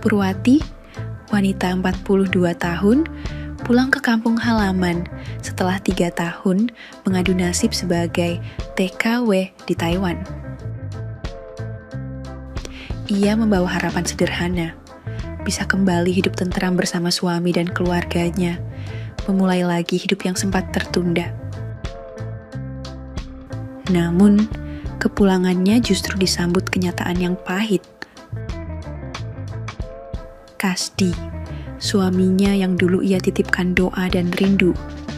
Purwati, wanita 42 tahun, pulang ke kampung halaman setelah 3 tahun mengadu nasib sebagai TKW di Taiwan. Ia membawa harapan sederhana, bisa kembali hidup tentram bersama suami dan keluarganya, memulai lagi hidup yang sempat tertunda. Namun, kepulangannya justru disambut kenyataan yang pahit. Kasdi, suaminya yang dulu ia titipkan doa dan rindu,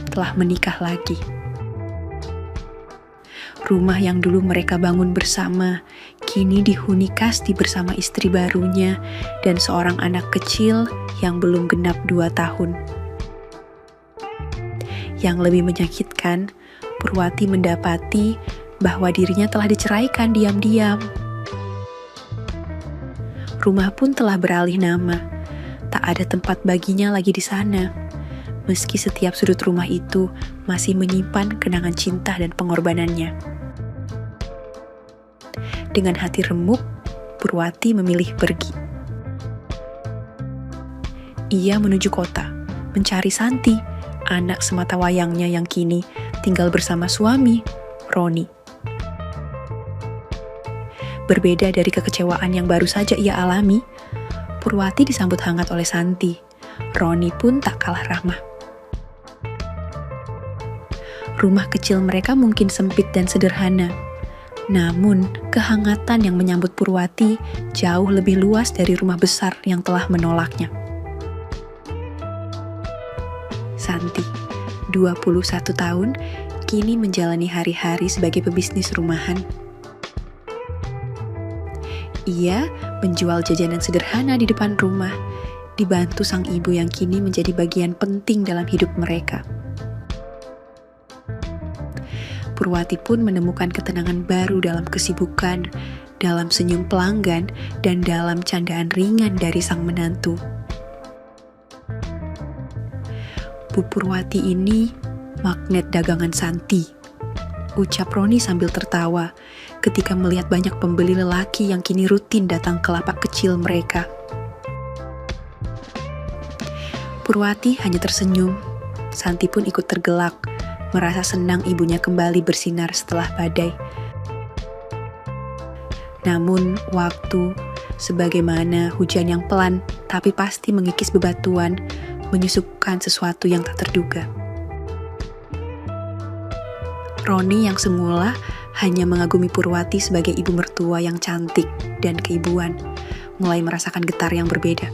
telah menikah lagi. Rumah yang dulu mereka bangun bersama, kini dihuni Kasdi bersama istri barunya dan seorang anak kecil yang belum genap 2 tahun. Yang lebih menyakitkan, Purwati mendapati bahwa dirinya telah diceraikan diam-diam. Rumah pun telah beralih nama. Tak ada tempat baginya lagi di sana, meski setiap sudut rumah itu masih menyimpan kenangan cinta dan pengorbanannya. Dengan hati remuk, Purwati memilih pergi. Ia menuju kota, mencari Santi, anak sematawayangnya yang kini tinggal bersama suami, Roni. Berbeda dari kekecewaan yang baru saja ia alami, Purwati disambut hangat oleh Santi. Roni pun tak kalah ramah. Rumah kecil mereka mungkin sempit dan sederhana, namun kehangatan yang menyambut Purwati jauh lebih luas dari rumah besar yang telah menolaknya. Santi, 21 tahun, kini menjalani hari-hari sebagai pebisnis rumahan. Ia menjual jajanan sederhana di depan rumah, dibantu sang ibu yang kini menjadi bagian penting dalam hidup mereka. Purwati pun menemukan ketenangan baru dalam kesibukan, dalam senyum pelanggan, dan dalam candaan ringan dari sang menantu. Bu Purwati ini magnet dagangan Santi, ucap Roni sambil tertawa ketika melihat banyak pembeli lelaki yang kini rutin datang ke lapak kecil mereka. Purwati hanya tersenyum. Santi pun ikut tergelak, merasa senang ibunya kembali bersinar setelah badai. Namun, waktu, sebagaimana hujan yang pelan tapi pasti mengikis bebatuan, menyusupkan sesuatu yang tak terduga. Roni yang semula hanya mengagumi Purwati sebagai ibu mertua yang cantik dan keibuan, mulai merasakan getar yang berbeda.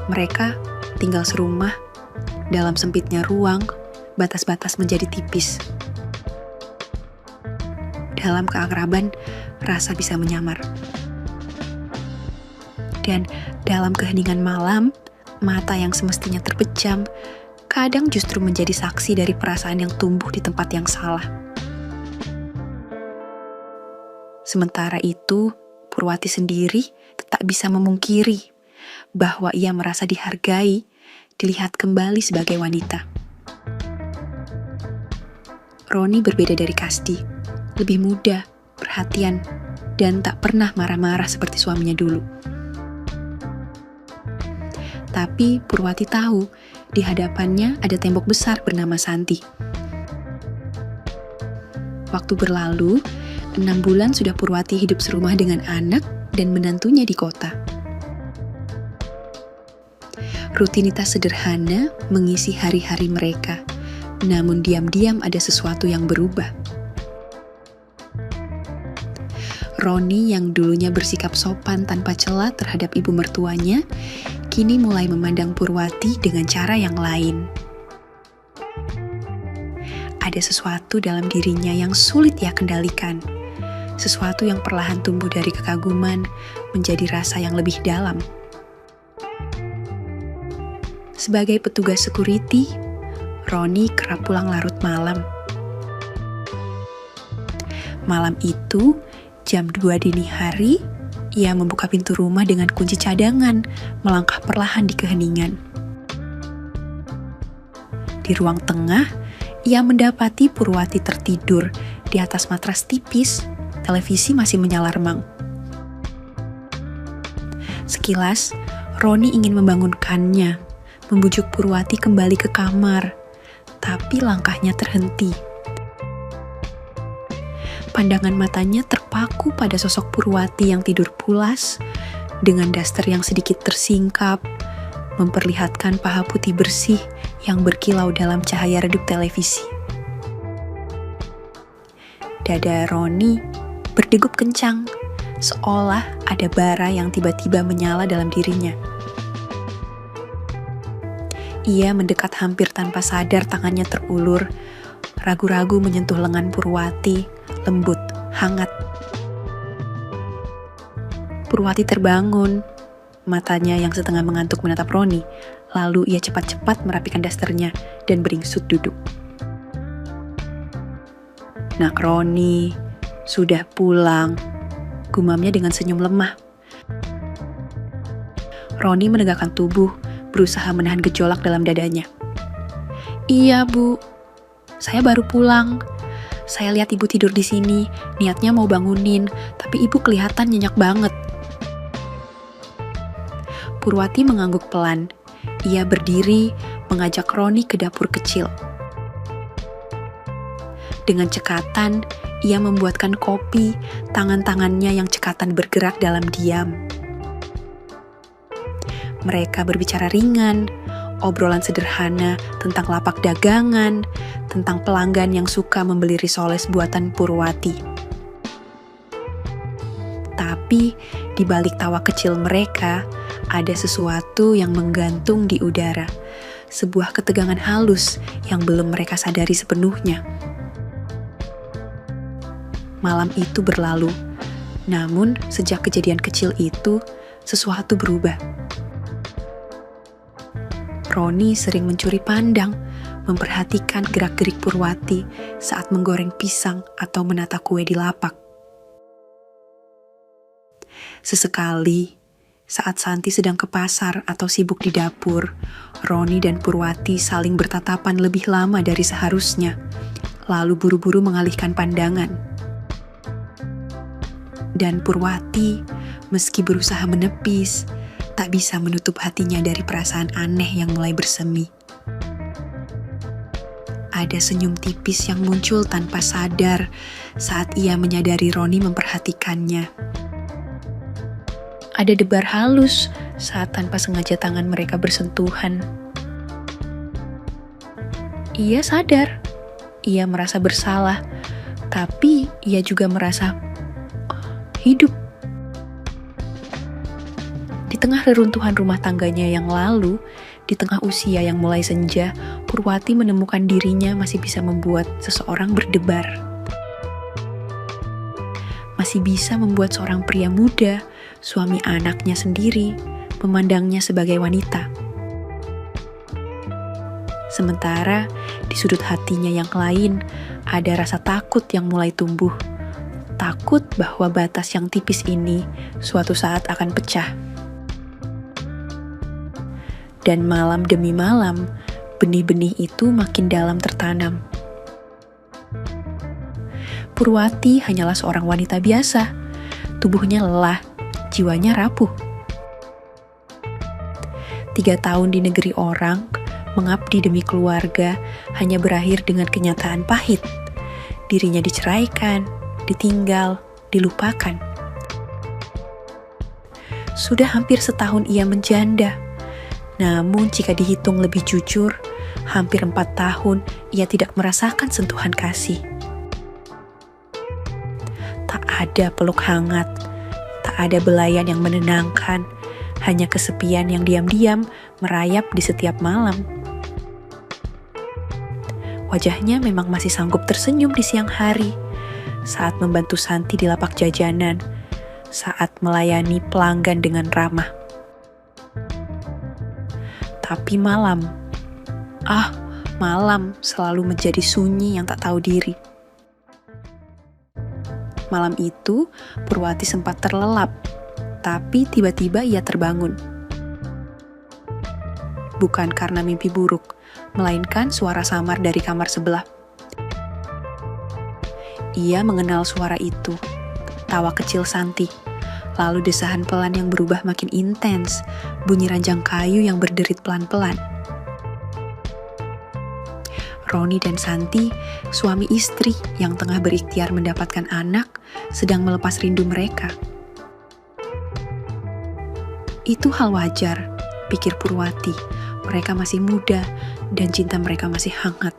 Mereka tinggal serumah, dalam sempitnya ruang, batas-batas menjadi tipis. Dalam keakraban, rasa bisa menyamar. Dan dalam keheningan malam, mata yang semestinya terpejam, kadang justru menjadi saksi dari perasaan yang tumbuh di tempat yang salah. Sementara itu, Purwati sendiri tak bisa memungkiri bahwa ia merasa dihargai, dilihat kembali sebagai wanita. Roni berbeda dari Kasdi, lebih muda, perhatian, dan tak pernah marah-marah seperti suaminya dulu. Tapi Purwati tahu, di hadapannya ada tembok besar bernama Santi. Waktu berlalu, 6 bulan sudah Purwati hidup serumah dengan anak dan menantunya di kota. Rutinitas sederhana mengisi hari-hari mereka, namun diam-diam ada sesuatu yang berubah. Roni yang dulunya bersikap sopan tanpa cela terhadap ibu mertuanya, kini mulai memandang Purwati dengan cara yang lain. Ada sesuatu dalam dirinya yang sulit ia kendalikan. Sesuatu yang perlahan tumbuh dari kekaguman menjadi rasa yang lebih dalam. Sebagai petugas security, Roni kerap pulang larut malam. Malam itu, jam 2 dini hari, ia membuka pintu rumah dengan kunci cadangan, melangkah perlahan di keheningan. Di ruang tengah, ia mendapati Purwati tertidur di atas matras tipis, televisi masih menyala remang. Sekilas, Roni ingin membangunkannya, membujuk Purwati kembali ke kamar, tapi langkahnya terhenti. Pandangan matanya terpaku pada sosok Purwati yang tidur pulas, dengan daster yang sedikit tersingkap, memperlihatkan paha putih bersih yang berkilau dalam cahaya redup televisi. Dada Roni berdegup kencang, seolah ada bara yang tiba-tiba menyala dalam dirinya. Ia mendekat hampir tanpa sadar, tangannya terulur, ragu-ragu menyentuh lengan Purwati, lembut, hangat. Purwati terbangun, matanya yang setengah mengantuk menatap Roni, lalu ia cepat-cepat merapikan dasternya dan beringsut duduk. "Nak Roni, sudah pulang," gumamnya dengan senyum lemah. Roni menegakkan tubuh, berusaha menahan gejolak dalam dadanya. "Iya, Bu. Saya baru pulang. Saya lihat Ibu tidur di sini, niatnya mau bangunin, tapi Ibu kelihatan nyenyak banget." Purwati mengangguk pelan. Ia berdiri, mengajak Roni ke dapur kecil. Dengan cekatan, ia membuatkan kopi, tangan-tangannya yang cekatan bergerak dalam diam. Mereka berbicara ringan, obrolan sederhana tentang lapak dagangan, tentang pelanggan yang suka membeli risoles buatan Purwati. Tapi di balik tawa kecil mereka, ada sesuatu yang menggantung di udara, sebuah ketegangan halus yang belum mereka sadari sepenuhnya. Malam itu berlalu, namun sejak kejadian kecil itu, sesuatu berubah. Roni sering mencuri pandang, memperhatikan gerak-gerik Purwati saat menggoreng pisang atau menata kue di lapak. Sesekali, saat Santi sedang ke pasar atau sibuk di dapur, Roni dan Purwati saling bertatapan lebih lama dari seharusnya, lalu buru-buru mengalihkan pandangan. Dan Purwati, meski berusaha menepis, tak bisa menutup hatinya dari perasaan aneh yang mulai bersemi. Ada senyum tipis yang muncul tanpa sadar saat ia menyadari Roni memperhatikannya. Ada debar halus saat tanpa sengaja tangan mereka bersentuhan. Ia sadar, ia merasa bersalah, tapi ia juga merasa hidup. Di tengah reruntuhan rumah tangganya yang lalu, di tengah usia yang mulai senja, Purwati menemukan dirinya masih bisa membuat seseorang berdebar. Masih bisa membuat seorang pria muda, suami anaknya sendiri, memandangnya sebagai wanita. Sementara di sudut hatinya yang lain, ada rasa takut yang mulai tumbuh. Takut bahwa batas yang tipis ini suatu saat akan pecah. Dan malam demi malam, benih-benih itu makin dalam tertanam. Purwati hanyalah seorang wanita biasa. Tubuhnya lelah, jiwanya rapuh. 3 tahun di negeri orang, mengabdi demi keluarga, hanya berakhir dengan kenyataan pahit. Dirinya diceraikan, ditinggal, dilupakan. Sudah hampir setahun ia menjanda. Namun jika dihitung lebih jujur, hampir 4 tahun ia tidak merasakan sentuhan kasih. Tak ada peluk hangat, tak ada belayan yang menenangkan, hanya kesepian yang diam-diam merayap di setiap malam. Wajahnya memang masih sanggup tersenyum di siang hari, saat membantu Santi di lapak jajanan, saat melayani pelanggan dengan ramah. Tapi malam selalu menjadi sunyi yang tak tahu diri. Malam itu, Purwati sempat terlelap, tapi tiba-tiba ia terbangun. Bukan karena mimpi buruk, melainkan suara samar dari kamar sebelah. Ia mengenal suara itu, tawa kecil Santi, Lalu desahan pelan yang berubah makin intens, bunyi ranjang kayu yang berderit pelan-pelan. Roni dan Santi, suami istri yang tengah berikhtiar mendapatkan anak, sedang melepas rindu mereka. Itu hal wajar, pikir Purwati. Mereka masih muda dan cinta mereka masih hangat.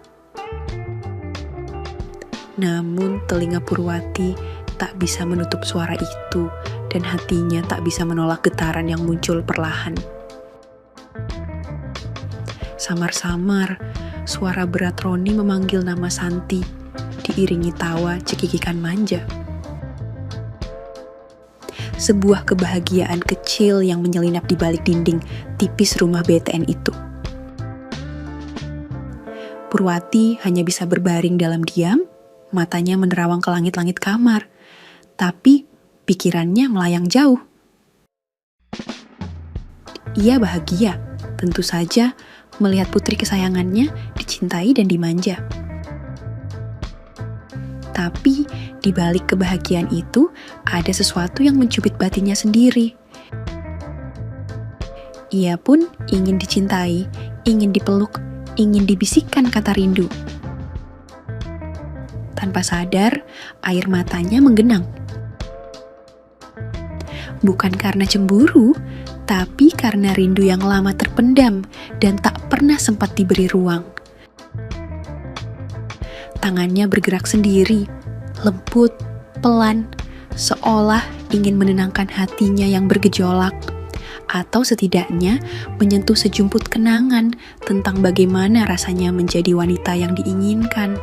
Namun telinga Purwati tak bisa menutup suara itu dan hatinya tak bisa menolak getaran yang muncul perlahan. Samar-samar, suara berat Roni memanggil nama Santi, diiringi tawa cekikikan manja. Sebuah kebahagiaan kecil yang menyelinap di balik dinding tipis rumah BTN itu. Purwati hanya bisa berbaring dalam diam, matanya menerawang ke langit-langit kamar, tapi pikirannya melayang jauh. Ia bahagia, tentu saja, melihat putri kesayangannya dicintai dan dimanja. Tapi di balik kebahagiaan itu ada sesuatu yang mencubit batinnya sendiri. Ia pun ingin dicintai, ingin dipeluk, ingin dibisikkan kata rindu. Tanpa sadar, air matanya menggenang. Bukan karena cemburu, tapi karena rindu yang lama terpendam dan tak pernah sempat diberi ruang. Tangannya bergerak sendiri, lembut, pelan, seolah ingin menenangkan hatinya yang bergejolak, atau setidaknya menyentuh sejumput kenangan tentang bagaimana rasanya menjadi wanita yang diinginkan.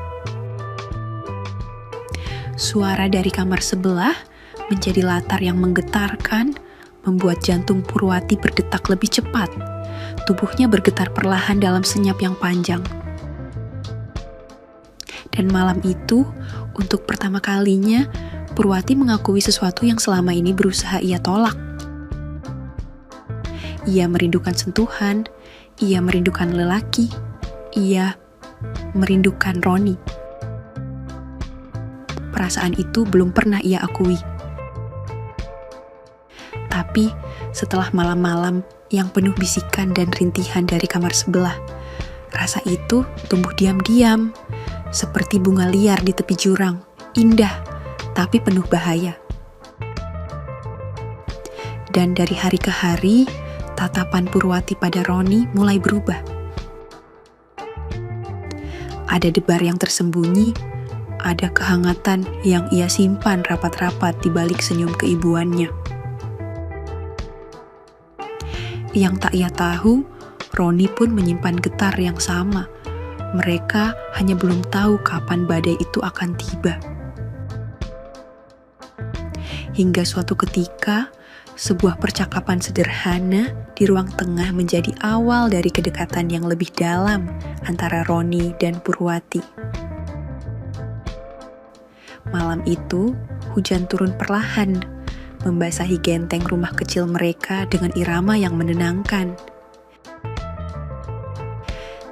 Suara dari kamar sebelah menjadi latar yang menggetarkan, membuat jantung Purwati berdetak lebih cepat. Tubuhnya bergetar perlahan dalam senyap yang panjang. Dan malam itu, untuk pertama kalinya, Purwati mengakui sesuatu yang selama ini berusaha ia tolak. Ia merindukan sentuhan, ia merindukan lelaki, ia merindukan Roni. Perasaan itu belum pernah ia akui. Tapi setelah malam-malam yang penuh bisikan dan rintihan dari kamar sebelah, rasa itu tumbuh diam-diam, seperti bunga liar di tepi jurang, indah, tapi penuh bahaya. Dan dari hari ke hari, tatapan Purwati pada Roni mulai berubah. Ada debar yang tersembunyi, ada kehangatan yang ia simpan rapat-rapat di balik senyum keibuannya. Yang tak ia tahu, Roni pun menyimpan getar yang sama. Mereka hanya belum tahu kapan badai itu akan tiba. Hingga suatu ketika, sebuah percakapan sederhana di ruang tengah menjadi awal dari kedekatan yang lebih dalam antara Roni dan Purwati. Malam itu, hujan turun perlahan, membasahi genteng rumah kecil mereka dengan irama yang menenangkan.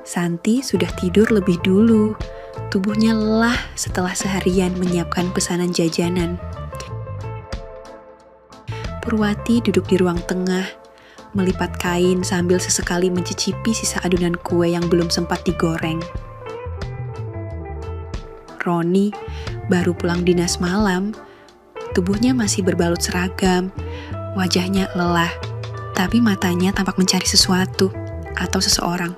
Santi sudah tidur lebih dulu, tubuhnya lelah setelah seharian menyiapkan pesanan jajanan. Purwati duduk di ruang tengah, melipat kain sambil sesekali mencicipi sisa adonan kue yang belum sempat digoreng. Roni baru pulang dinas malam, tubuhnya masih berbalut seragam, wajahnya lelah, tapi matanya tampak mencari sesuatu atau seseorang.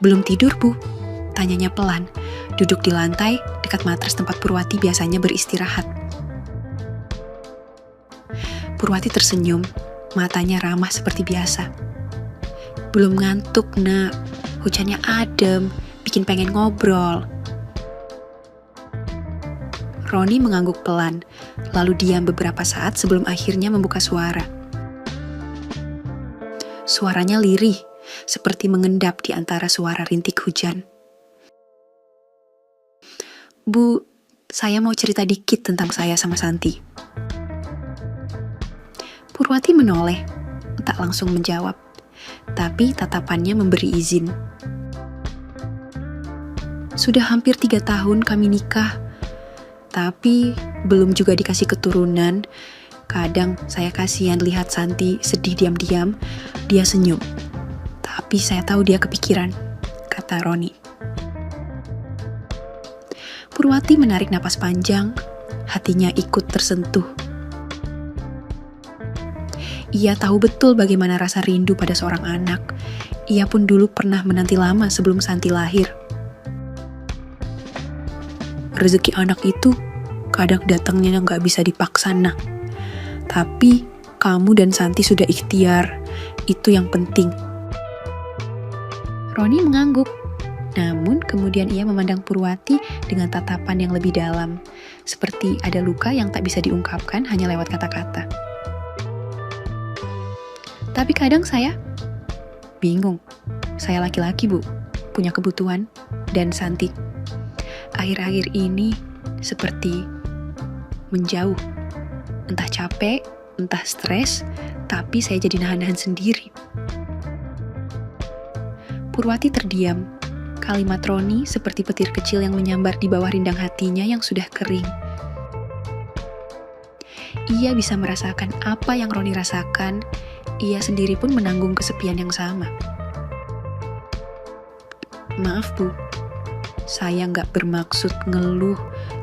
"Belum tidur, Bu?" tanyanya pelan, duduk di lantai dekat matras tempat Purwati biasanya beristirahat. Purwati tersenyum, matanya ramah seperti biasa. "Belum ngantuk, Nak. Hujannya adem, bikin pengen ngobrol." Roni mengangguk pelan, lalu diam beberapa saat sebelum akhirnya membuka suara. Suaranya lirih, seperti mengendap di antara suara rintik hujan. "Bu, saya mau cerita dikit tentang saya sama Santi." Purwati menoleh, tak langsung menjawab, tapi tatapannya memberi izin. "Sudah hampir 3 tahun kami nikah, tapi belum juga dikasih keturunan. Kadang saya kasihan lihat Santi sedih diam-diam. Dia senyum. Tapi saya tahu dia kepikiran, kata Roni. Purwati menarik napas panjang, hatinya ikut tersentuh. Ia tahu betul bagaimana rasa rindu pada seorang anak. Ia pun dulu pernah menanti lama sebelum Santi lahir. Rezeki anak itu kadang datangnya nggak bisa dipaksa, nak. Tapi kamu dan Santi sudah ikhtiar, itu yang penting. Roni mengangguk. Namun kemudian ia memandang Purwati dengan tatapan yang lebih dalam, seperti ada luka yang tak bisa diungkapkan hanya lewat kata-kata. Tapi kadang saya bingung. Saya laki-laki, Bu, punya kebutuhan, dan Santi akhir-akhir ini seperti menjauh. Entah capek, entah stres, tapi saya jadi nahan-nahan sendiri. Purwati terdiam. Kalimat Roni seperti petir kecil yang menyambar di bawah rindang hatinya yang sudah kering. Ia bisa merasakan apa yang Roni rasakan. Ia sendiri pun menanggung kesepian yang sama. Maaf, Bu. Saya nggak bermaksud ngeluh,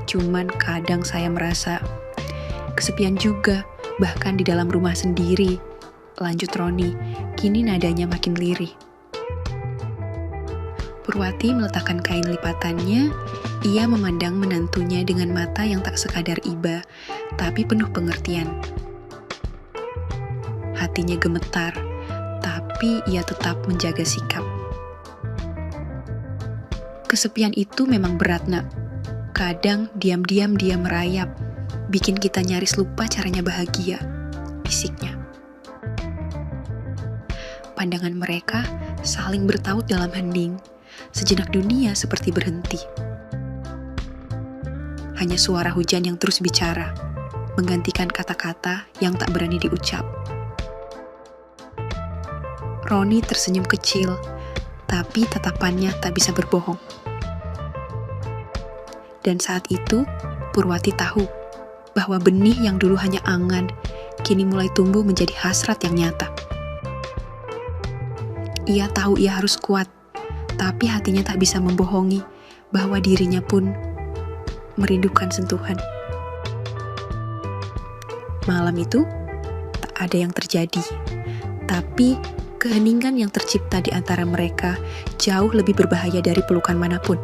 cuman kadang saya merasa kesepian juga, bahkan di dalam rumah sendiri. Lanjut Roni, kini nadanya makin lirih. Purwati meletakkan kain lipatannya. Ia memandang menantunya dengan mata yang tak sekadar iba, tapi penuh pengertian. Hatinya gemetar, tapi ia tetap menjaga sikap. Kesepian itu memang berat, nak. Kadang diam-diam dia merayap, bikin kita nyaris lupa caranya bahagia, bisiknya. Pandangan mereka saling bertaut dalam hening. Sejenak dunia seperti berhenti. Hanya suara hujan yang terus bicara, menggantikan kata-kata yang tak berani diucap. Roni tersenyum kecil, tapi tatapannya tak bisa berbohong. Dan saat itu, Purwati tahu bahwa benih yang dulu hanya angan, kini mulai tumbuh menjadi hasrat yang nyata. Ia tahu ia harus kuat, tapi hatinya tak bisa membohongi bahwa dirinya pun merindukan sentuhan. Malam itu, tak ada yang terjadi. Tapi, keheningan yang tercipta di antara mereka jauh lebih berbahaya dari pelukan manapun.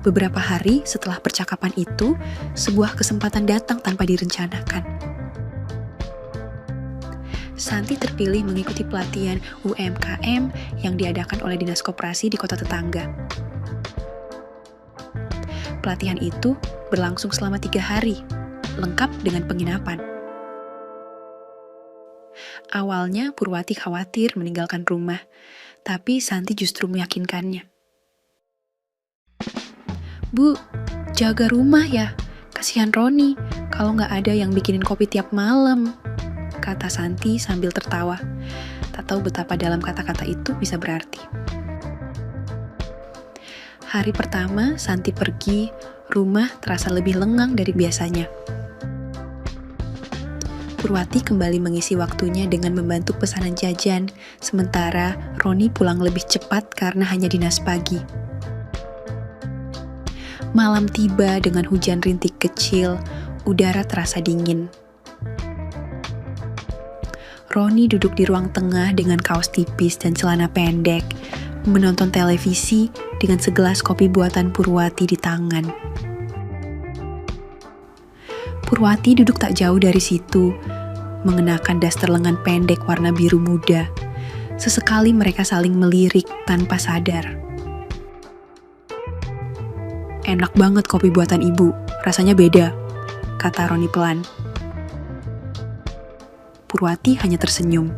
Beberapa hari setelah percakapan itu, sebuah kesempatan datang tanpa direncanakan. Santi terpilih mengikuti pelatihan UMKM yang diadakan oleh Dinas Koperasi di kota tetangga. Pelatihan itu berlangsung selama 3 hari, lengkap dengan penginapan. Awalnya Purwati khawatir meninggalkan rumah, tapi Santi justru meyakinkannya. Bu, jaga rumah ya, kasihan Roni kalau nggak ada yang bikinin kopi tiap malam, kata Santi sambil tertawa. Tak tahu betapa dalam kata-kata itu bisa berarti. Hari pertama Santi pergi, rumah terasa lebih lengang dari biasanya. Purwati kembali mengisi waktunya dengan membantu pesanan jajan, sementara Roni pulang lebih cepat karena hanya dinas pagi. Malam tiba dengan hujan rintik kecil, udara terasa dingin. Roni duduk di ruang tengah dengan kaos tipis dan celana pendek, menonton televisi dengan segelas kopi buatan Purwati di tangan. Purwati duduk tak jauh dari situ, mengenakan daster lengan pendek warna biru muda. Sesekali mereka saling melirik tanpa sadar. Enak banget kopi buatan ibu, rasanya beda, kata Roni pelan. Purwati hanya tersenyum.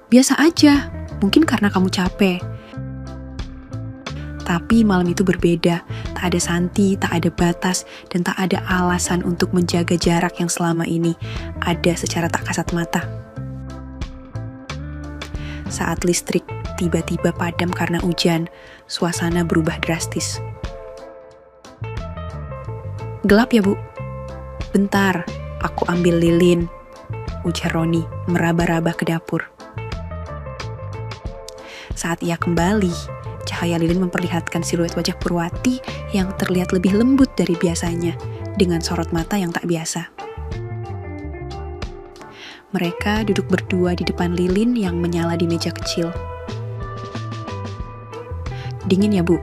Biasa aja, mungkin karena kamu capek. Tapi malam itu berbeda, tak ada Santi, tak ada batas, dan tak ada alasan untuk menjaga jarak yang selama ini ada secara tak kasat mata. Saat listrik tiba-tiba padam karena hujan, suasana berubah drastis. Gelap ya, Bu? Bentar, aku ambil lilin, ujar Roni meraba-raba ke dapur. Saat ia kembali, cahaya lilin memperlihatkan siluet wajah Purwati yang terlihat lebih lembut dari biasanya, dengan sorot mata yang tak biasa. Mereka duduk berdua di depan lilin yang menyala di meja kecil. Dingin ya, Bu?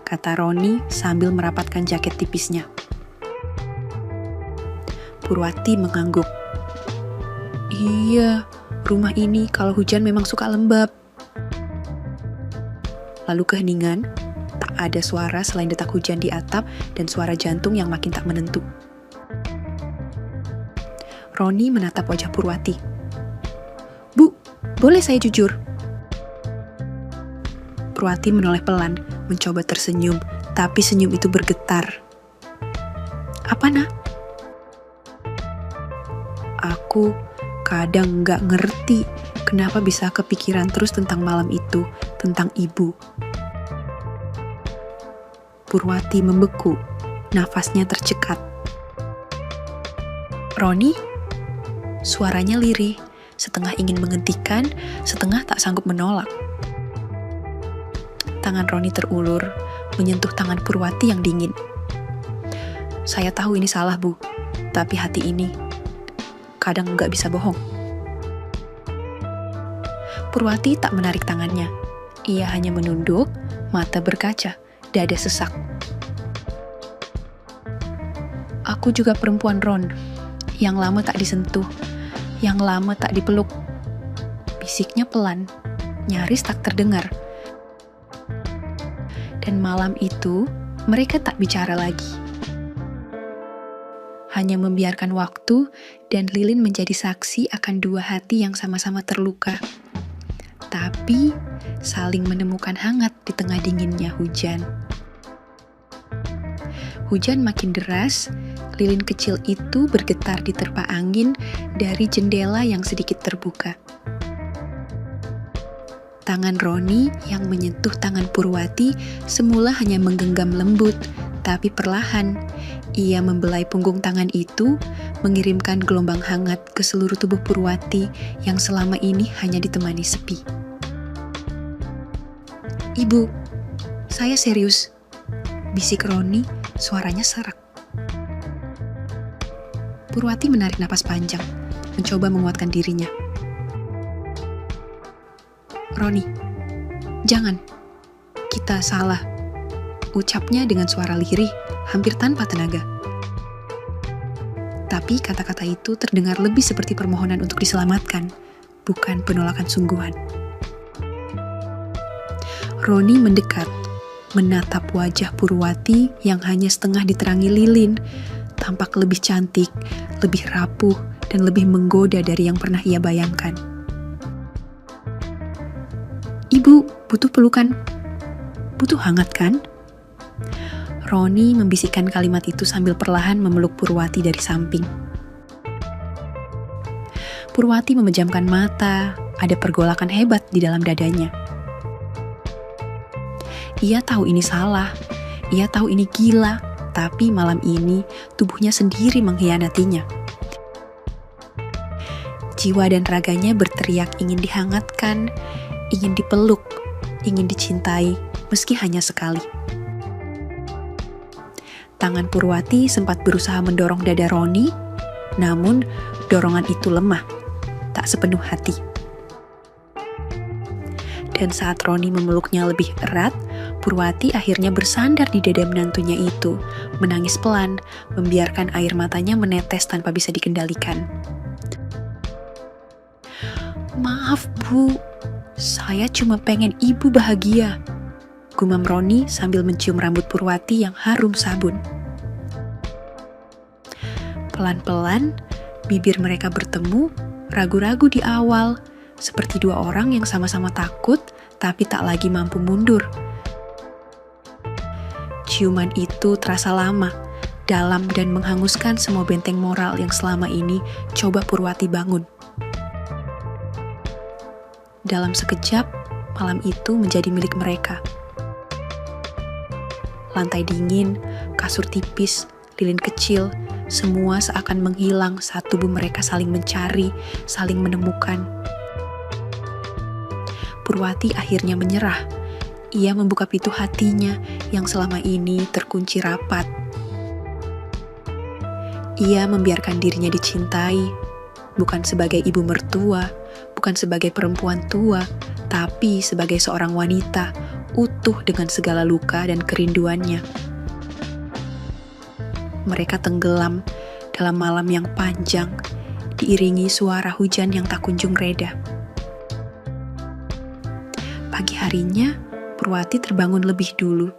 Kata Roni sambil merapatkan jaket tipisnya. Purwati mengangguk. Iya, rumah ini kalau hujan memang suka lembab. Lalu keheningan, tak ada suara selain detak hujan di atap dan suara jantung yang makin tak menentu. Roni menatap wajah Purwati. Bu, boleh saya jujur? Purwati menoleh pelan, mencoba tersenyum, tapi senyum itu bergetar. Apa, Nak? Aku kadang nggak ngerti kenapa bisa kepikiran terus tentang malam itu, tentang ibu. Purwati membeku, nafasnya tercekat. Roni? Suaranya lirih, setengah ingin menghentikan, setengah tak sanggup menolak. Tangan Roni terulur, menyentuh tangan Purwati yang dingin. Saya tahu ini salah, Bu, tapi hati ini kadang nggak bisa bohong. Purwati tak menarik tangannya. Ia hanya menunduk, mata berkaca, dada sesak. Aku juga perempuan, Ron, yang lama tak disentuh, yang lama tak dipeluk. Bisiknya pelan, nyaris tak terdengar. Dan malam itu, mereka tak bicara lagi. Hanya membiarkan waktu dan lilin menjadi saksi akan dua hati yang sama-sama terluka. Tapi saling menemukan hangat di tengah dinginnya hujan. Hujan makin deras, lilin kecil itu bergetar diterpa angin dari jendela yang sedikit terbuka. Tangan Roni yang menyentuh tangan Purwati semula hanya menggenggam lembut, tapi perlahan ia membelai punggung tangan itu, mengirimkan gelombang hangat ke seluruh tubuh Purwati yang selama ini hanya ditemani sepi. Ibu, saya serius, bisik Roni, suaranya serak. Purwati menarik napas panjang, mencoba menguatkan dirinya. Roni, jangan, kita salah, ucapnya dengan suara lirih, hampir tanpa tenaga. Tapi kata-kata itu terdengar lebih seperti permohonan untuk diselamatkan, bukan penolakan sungguhan. Roni mendekat, menatap wajah Purwati yang hanya setengah diterangi lilin, tampak lebih cantik, lebih rapuh, dan lebih menggoda dari yang pernah ia bayangkan. Ibu, butuh pelukan. Butuh hangat, kan? Roni membisikkan kalimat itu sambil perlahan memeluk Purwati dari samping. Purwati memejamkan mata, ada pergolakan hebat di dalam dadanya. Ia tahu ini salah, ia tahu ini gila, tapi malam ini tubuhnya sendiri mengkhianatinya. Jiwa dan raganya berteriak ingin dihangatkan, ingin dipeluk, ingin dicintai, meski hanya sekali. Tangan Purwati sempat berusaha mendorong dada Roni, namun dorongan itu lemah, tak sepenuh hati. Dan saat Roni memeluknya lebih erat, Purwati akhirnya bersandar di dada menantunya itu, menangis pelan, membiarkan air matanya menetes tanpa bisa dikendalikan. Maaf, Bu, saya cuma pengen ibu bahagia, gumam Roni sambil mencium rambut Purwati yang harum sabun. Pelan-pelan, bibir mereka bertemu, ragu-ragu di awal, seperti dua orang yang sama-sama takut, tapi tak lagi mampu mundur. Ciuman itu terasa lama, dalam dan menghanguskan semua benteng moral yang selama ini coba Purwati bangun. Dalam sekejap, malam itu menjadi milik mereka. Lantai dingin, kasur tipis, lilin kecil, semua seakan menghilang saat tubuh mereka saling mencari, saling menemukan. Purwati akhirnya menyerah. Ia membuka pintu hatinya yang selama ini terkunci rapat. Ia membiarkan dirinya dicintai, bukan sebagai ibu mertua, bukan sebagai perempuan tua, tapi sebagai seorang wanita, utuh dengan segala luka dan kerinduannya. Mereka tenggelam dalam malam yang panjang, diiringi suara hujan yang tak kunjung reda. Pagi harinya, Purwati terbangun lebih dulu.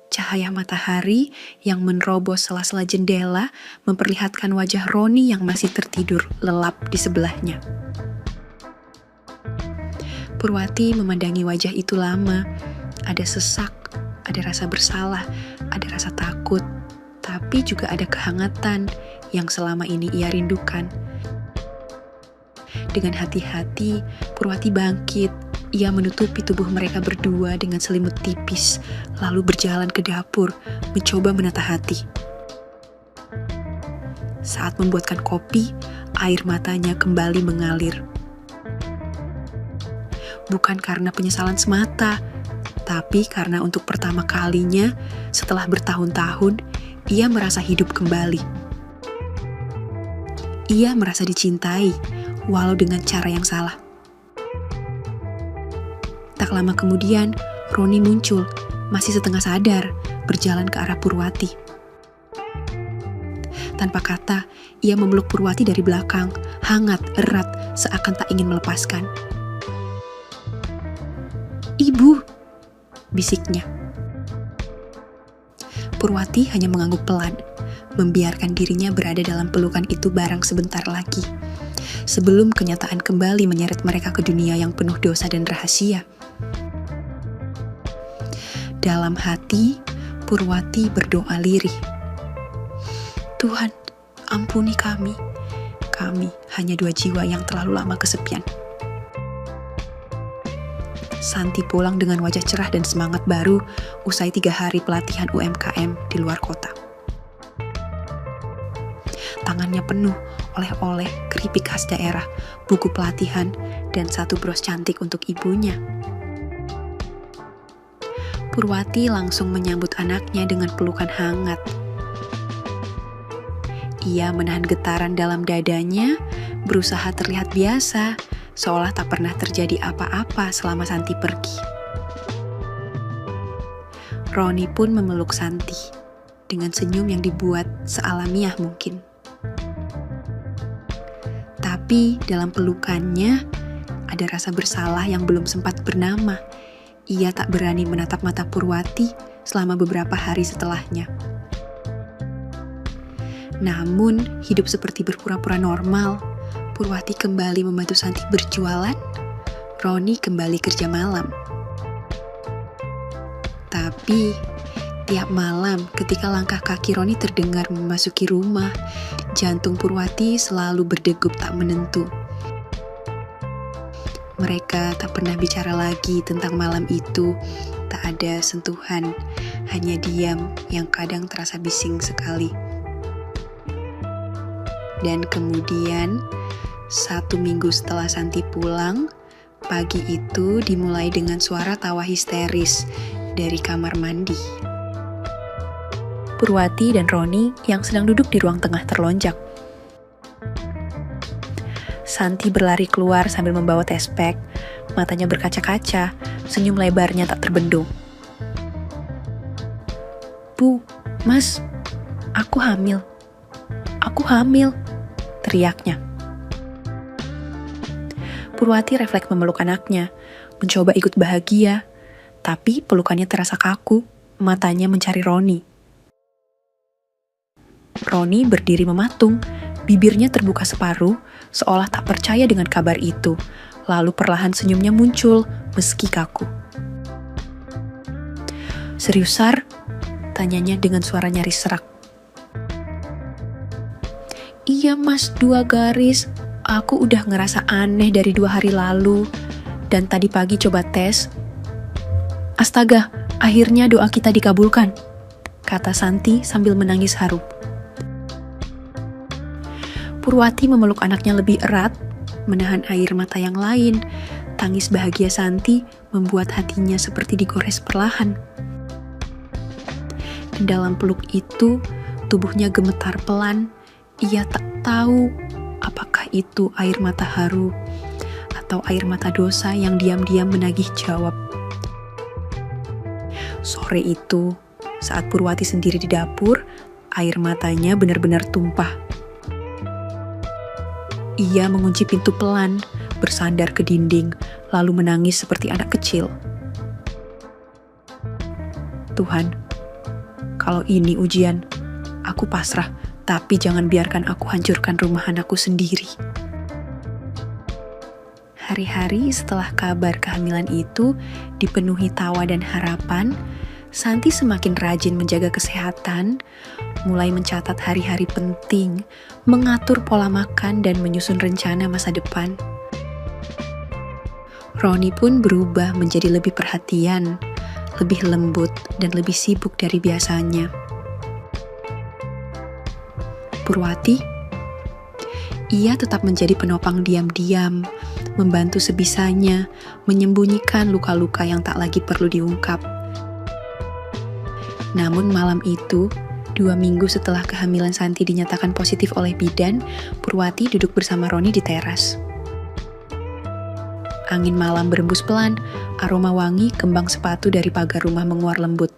Cahaya matahari yang menerobos sela-sela jendela memperlihatkan wajah Roni yang masih tertidur lelap di sebelahnya. Purwati memandangi wajah itu lama. Ada sesak, ada rasa bersalah, ada rasa takut, tapi juga ada kehangatan yang selama ini ia rindukan. Dengan hati-hati, Purwati bangkit. Ia menutupi tubuh mereka berdua dengan selimut tipis, lalu berjalan ke dapur, mencoba menata hati. Saat membuatkan kopi, air matanya kembali mengalir. Bukan karena penyesalan semata, tapi karena untuk pertama kalinya, setelah bertahun-tahun, ia merasa hidup kembali. Ia merasa dicintai, walau dengan cara yang salah. Tak lama kemudian, Roni muncul, masih setengah sadar, berjalan ke arah Purwati. Tanpa kata, ia memeluk Purwati dari belakang, hangat, erat, seakan tak ingin melepaskan. "Ibu," bisiknya. Purwati hanya mengangguk pelan, membiarkan dirinya berada dalam pelukan itu barang sebentar lagi, sebelum kenyataan kembali menyeret mereka ke dunia yang penuh dosa dan rahasia. Dalam hati, Purwati berdoa lirih. "Tuhan, ampuni kami. Kami hanya 2 jiwa yang terlalu lama kesepian." Santi pulang dengan wajah cerah dan semangat baru usai 3 hari pelatihan UMKM di luar kota. Tangannya penuh oleh-oleh, keripik khas daerah, buku pelatihan, dan 1 bros cantik untuk ibunya. Purwati langsung menyambut anaknya dengan pelukan hangat. Ia menahan getaran dalam dadanya, berusaha terlihat biasa, seolah tak pernah terjadi apa-apa selama Santi pergi. Roni pun memeluk Santi, dengan senyum yang dibuat sealamiah mungkin. Tapi dalam pelukannya, ada rasa bersalah yang belum sempat bernama. Ia tak berani menatap mata Purwati selama beberapa hari setelahnya. Namun, hidup seperti berpura-pura normal. Purwati kembali membantu Santi berjualan, Roni kembali kerja malam. Tapi, tiap malam ketika langkah kaki Roni terdengar memasuki rumah, jantung Purwati selalu berdegup tak menentu. Mereka tak pernah bicara lagi tentang malam itu, tak ada sentuhan, hanya diam yang kadang terasa bising sekali. Dan kemudian, 1 minggu setelah Santi pulang, pagi itu dimulai dengan suara tawa histeris dari kamar mandi. Purwati dan Roni yang sedang duduk di ruang tengah terlonjak. Santi berlari keluar sambil membawa tespek, matanya berkaca-kaca, senyum lebarnya tak terbendung. "Bu, Mas, aku hamil. Aku hamil," teriaknya. Purwati refleks memeluk anaknya, mencoba ikut bahagia, tapi pelukannya terasa kaku, matanya mencari Roni. Roni berdiri mematung, bibirnya terbuka separuh, seolah tak percaya dengan kabar itu, lalu perlahan senyumnya muncul, meski kaku. "Serius, Sar?" tanyanya dengan suara nyaris serak. "Iya, Mas, 2 garis. Aku udah ngerasa aneh dari 2 hari lalu, dan tadi pagi coba tes. Astaga, akhirnya doa kita dikabulkan," kata Santi sambil menangis haru. Purwati memeluk anaknya lebih erat, menahan air mata yang lain. Tangis bahagia Santi membuat hatinya seperti digores perlahan. Dan dalam peluk itu, tubuhnya gemetar pelan. Ia tak tahu apakah itu air mata haru atau air mata dosa yang diam-diam menagih jawab. Sore itu, saat Purwati sendiri di dapur, air matanya benar-benar tumpah. Ia mengunci pintu pelan, bersandar ke dinding, lalu menangis seperti anak kecil. Tuhan, kalau ini ujian, aku pasrah, tapi jangan biarkan aku hancurkan rumah anakku sendiri. Hari-hari setelah kabar kehamilan itu dipenuhi tawa dan harapan, Santi semakin rajin menjaga kesehatan, mulai mencatat hari-hari penting, mengatur pola makan dan menyusun rencana masa depan. Roni pun berubah menjadi lebih perhatian, lebih lembut, dan lebih sibuk dari biasanya. Purwati, ia tetap menjadi penopang diam-diam, membantu sebisanya, menyembunyikan luka-luka yang tak lagi perlu diungkap. Namun malam itu, 2 minggu setelah kehamilan Santi dinyatakan positif oleh bidan, Purwati duduk bersama Roni di teras. Angin malam berembus pelan, aroma wangi kembang sepatu dari pagar rumah menguar lembut.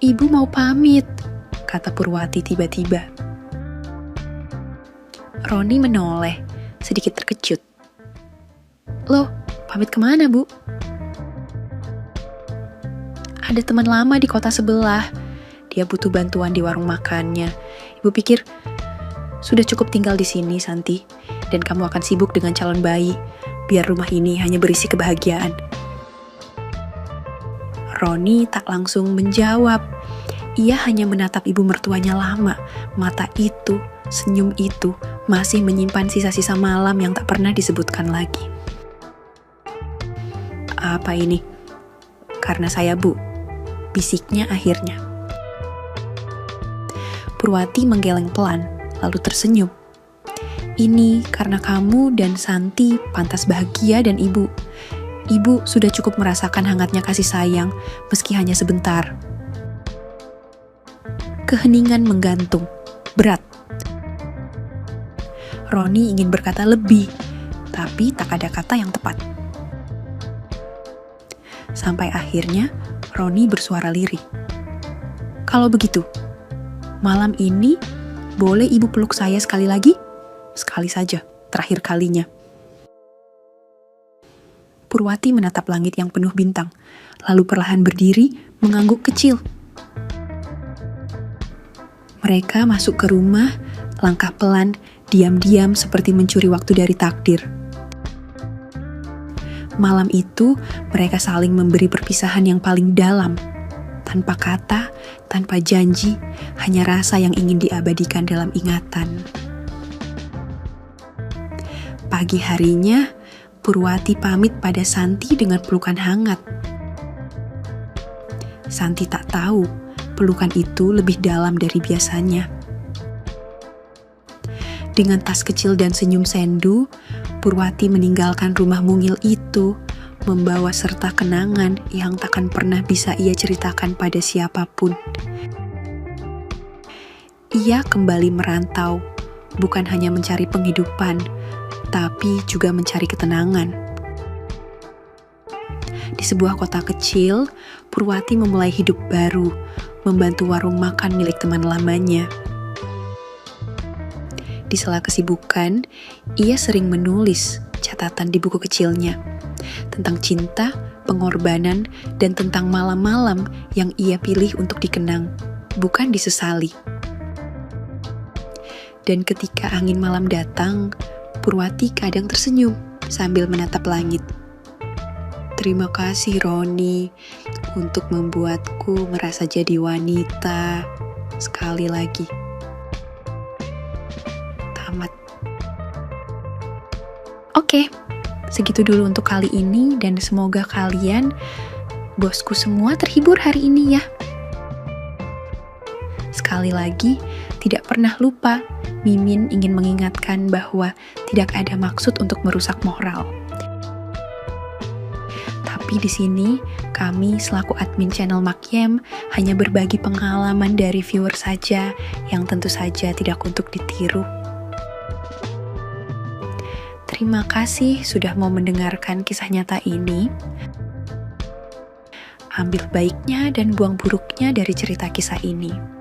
"Ibu mau pamit," kata Purwati tiba-tiba. Roni menoleh, sedikit terkejut. "Loh, pamit kemana, Bu?" "Ada teman lama di kota sebelah. Dia butuh bantuan di warung makannya. Ibu pikir, sudah cukup tinggal di sini, Santi, dan kamu akan sibuk dengan calon bayi. Biar rumah ini hanya berisi kebahagiaan." Roni tak langsung menjawab. Ia hanya menatap ibu mertuanya lama. Mata itu, senyum itu, masih menyimpan sisa-sisa malam yang tak pernah disebutkan lagi. "Apa ini?" "Karena saya, Bu," bisiknya akhirnya. Purwati menggeleng pelan, lalu tersenyum. "Ini karena kamu dan Santi pantas bahagia dan ibu. Ibu sudah cukup merasakan hangatnya kasih sayang, meski hanya sebentar." Keheningan menggantung, berat. Roni ingin berkata lebih, tapi tak ada kata yang tepat. Sampai akhirnya, Roni bersuara lirih. "Kalau begitu, malam ini boleh ibu peluk saya sekali lagi? Sekali saja, terakhir kalinya." Purwati menatap langit yang penuh bintang, lalu perlahan berdiri, mengangguk kecil. Mereka masuk ke rumah, langkah pelan, diam-diam seperti mencuri waktu dari takdir. Malam itu, mereka saling memberi perpisahan yang paling dalam. Tanpa kata, tanpa janji, hanya rasa yang ingin diabadikan dalam ingatan. Pagi harinya, Purwati pamit pada Santi dengan pelukan hangat. Santi tak tahu, pelukan itu lebih dalam dari biasanya. Dengan tas kecil dan senyum sendu, Purwati meninggalkan rumah mungil itu, membawa serta kenangan yang takkan pernah bisa ia ceritakan pada siapapun. Ia kembali merantau, bukan hanya mencari penghidupan, tapi juga mencari ketenangan. Di sebuah kota kecil, Purwati memulai hidup baru, membantu warung makan milik teman lamanya. Di sela kesibukan, ia sering menulis catatan di buku kecilnya tentang cinta, pengorbanan, dan tentang malam-malam yang ia pilih untuk dikenang, bukan disesali. Dan ketika angin malam datang, Purwati kadang tersenyum sambil menatap langit. "Terima kasih, Roni, untuk membuatku merasa jadi wanita sekali lagi." Tamat. Oke, segitu dulu untuk kali ini, dan semoga kalian bosku semua terhibur hari ini ya. Sekali lagi, tidak pernah lupa, Mimin ingin mengingatkan bahwa tidak ada maksud untuk merusak moral. Tapi di sini, kami selaku admin channel Makyem hanya berbagi pengalaman dari viewer saja yang tentu saja tidak untuk ditiru. Terima kasih sudah mau mendengarkan kisah nyata ini. Ambil baiknya dan buang buruknya dari cerita kisah ini.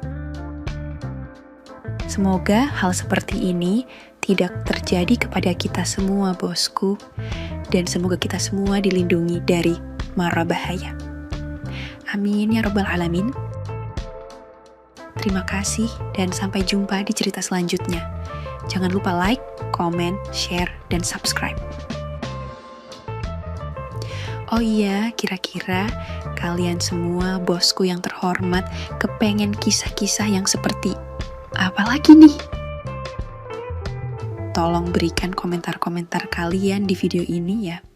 Semoga hal seperti ini tidak terjadi kepada kita semua, bosku. Dan semoga kita semua dilindungi dari mara bahaya. Amin ya rabbal alamin. Terima kasih dan sampai jumpa di cerita selanjutnya. Jangan lupa like, komen, share, dan subscribe. Oh iya, kira-kira kalian semua bosku yang terhormat kepengen kisah-kisah yang seperti apa lagi nih? Tolong berikan komentar-komentar kalian di video ini ya.